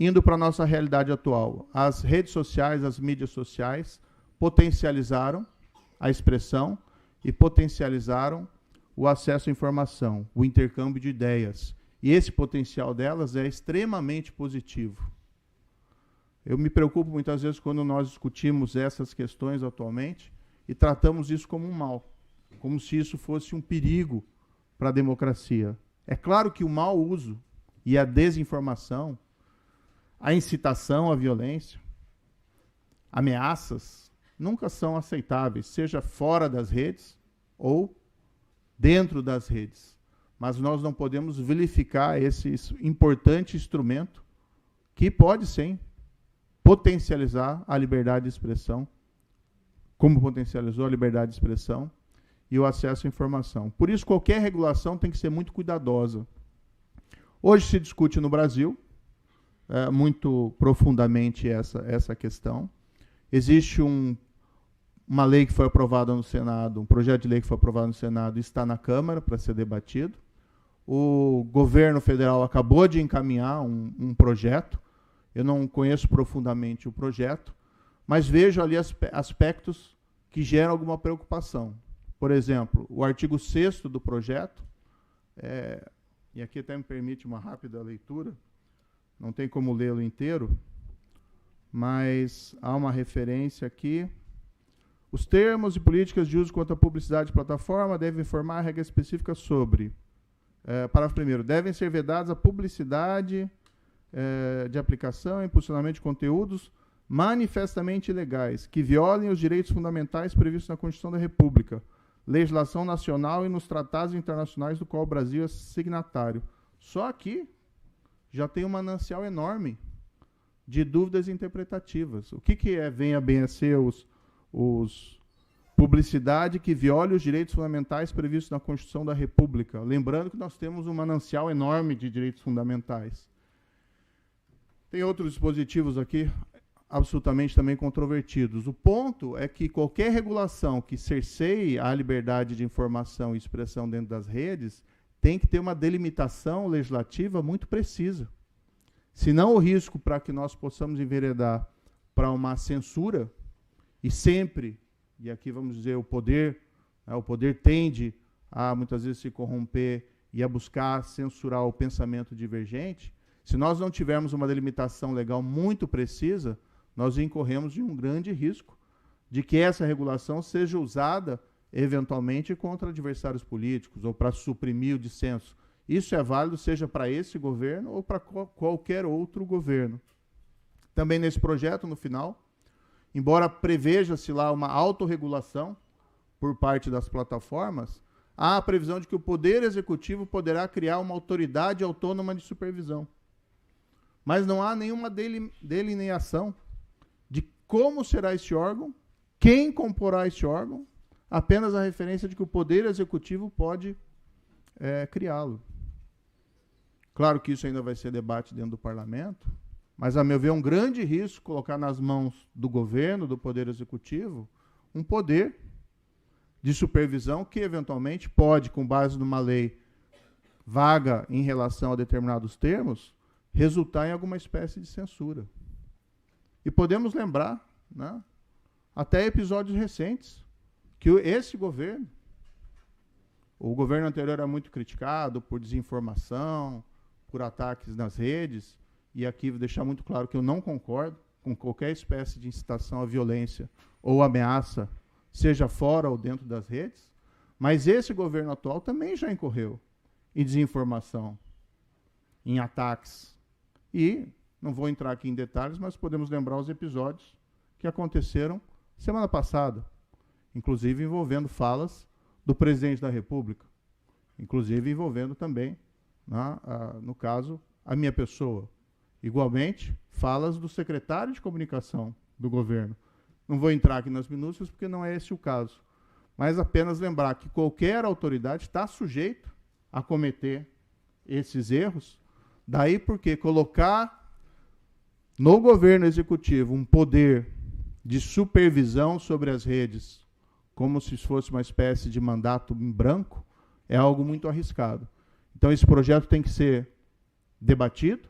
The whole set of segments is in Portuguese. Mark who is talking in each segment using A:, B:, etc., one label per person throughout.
A: indo para a nossa realidade atual. As redes sociais, as mídias sociais, potencializaram a expressão e potencializaram o acesso à informação, o intercâmbio de ideias. E esse potencial delas é extremamente positivo. Eu me preocupo muitas vezes quando nós discutimos essas questões atualmente e tratamos isso como um mal, como se isso fosse um perigo para a democracia. É claro que o mau uso e a desinformação, a incitação à violência, ameaças, nunca são aceitáveis, seja fora das redes ou dentro das redes. Mas nós não podemos vilificar esse importante instrumento que pode, sim, potencializar a liberdade de expressão, como potencializou a liberdade de expressão e o acesso à informação. Por isso, qualquer regulação tem que ser muito cuidadosa. Hoje se discute no Brasil muito profundamente essa questão. Existe uma lei que foi aprovada no Senado, um projeto de lei que foi aprovado no Senado e está na Câmara para ser debatido. O governo federal acabou de encaminhar um projeto. Eu não conheço profundamente o projeto, mas vejo ali aspectos que geram alguma preocupação. Por exemplo, o artigo 6º do projeto, e aqui até me permite uma rápida leitura, não tem como lê-lo inteiro, mas há uma referência aqui. Os termos e políticas de uso quanto à publicidade de plataforma devem informar regras específicas sobre, parágrafo 1º, devem ser vedadas a publicidade de aplicação e impulsionamento de conteúdos manifestamente ilegais, que violem os direitos fundamentais previstos na Constituição da República, legislação nacional e nos tratados internacionais do qual o Brasil é signatário. Só aqui já tem um manancial enorme de dúvidas interpretativas. O que vem a bem a ser os publicidade que viole os direitos fundamentais previstos na Constituição da República? Lembrando que nós temos um manancial enorme de direitos fundamentais. Tem outros dispositivos aqui absolutamente também controvertidos. O ponto é que qualquer regulação que cerceie a liberdade de informação e expressão dentro das redes tem que ter uma delimitação legislativa muito precisa. Senão o risco para que nós possamos enveredar para uma censura, e sempre, e aqui vamos dizer, o poder tende a muitas vezes se corromper e a buscar censurar o pensamento divergente. Se nós não tivermos uma delimitação legal muito precisa, nós incorremos em um grande risco de que essa regulação seja usada, eventualmente, contra adversários políticos ou para suprimir o dissenso. Isso é válido, seja para esse governo ou para qualquer outro governo. Também nesse projeto, no final, embora preveja-se lá uma autorregulação por parte das plataformas, há a previsão de que o Poder Executivo poderá criar uma autoridade autônoma de supervisão. Mas não há nenhuma delineação de como será esse órgão, quem comporá esse órgão, apenas a referência de que o Poder Executivo pode criá-lo. Claro que isso ainda vai ser debate dentro do parlamento, mas, a meu ver, é um grande risco colocar nas mãos do governo, do Poder Executivo, um poder de supervisão que, eventualmente, pode, com base numa lei vaga em relação a determinados termos, resultar em alguma espécie de censura. E podemos lembrar, né, até episódios recentes, que esse governo, o governo anterior era muito criticado por desinformação, por ataques nas redes, e aqui vou deixar muito claro que eu não concordo com qualquer espécie de incitação à violência ou ameaça, seja fora ou dentro das redes, mas esse governo atual também já incorreu em desinformação, em ataques. E não vou entrar aqui em detalhes, mas podemos lembrar os episódios que aconteceram semana passada, inclusive envolvendo falas do presidente da República, inclusive envolvendo também, no caso, a minha pessoa. Igualmente, falas do secretário de comunicação do governo. Não vou entrar aqui nas minúcias, porque não é esse o caso. Mas apenas lembrar que qualquer autoridade está sujeita a cometer esses erros. Daí porque colocar no governo executivo um poder de supervisão sobre as redes, como se fosse uma espécie de mandato em branco, é algo muito arriscado. Então, esse projeto tem que ser debatido,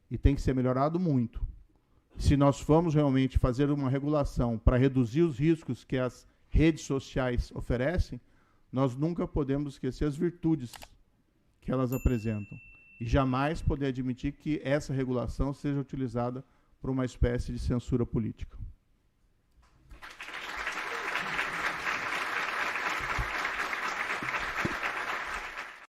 A: e tem que ser melhorado muito. Se nós formos realmente fazer uma regulação para reduzir os riscos que as redes sociais oferecem, nós nunca podemos esquecer as virtudes que elas apresentam. E jamais poder admitir que essa regulação seja utilizada por uma espécie de censura política.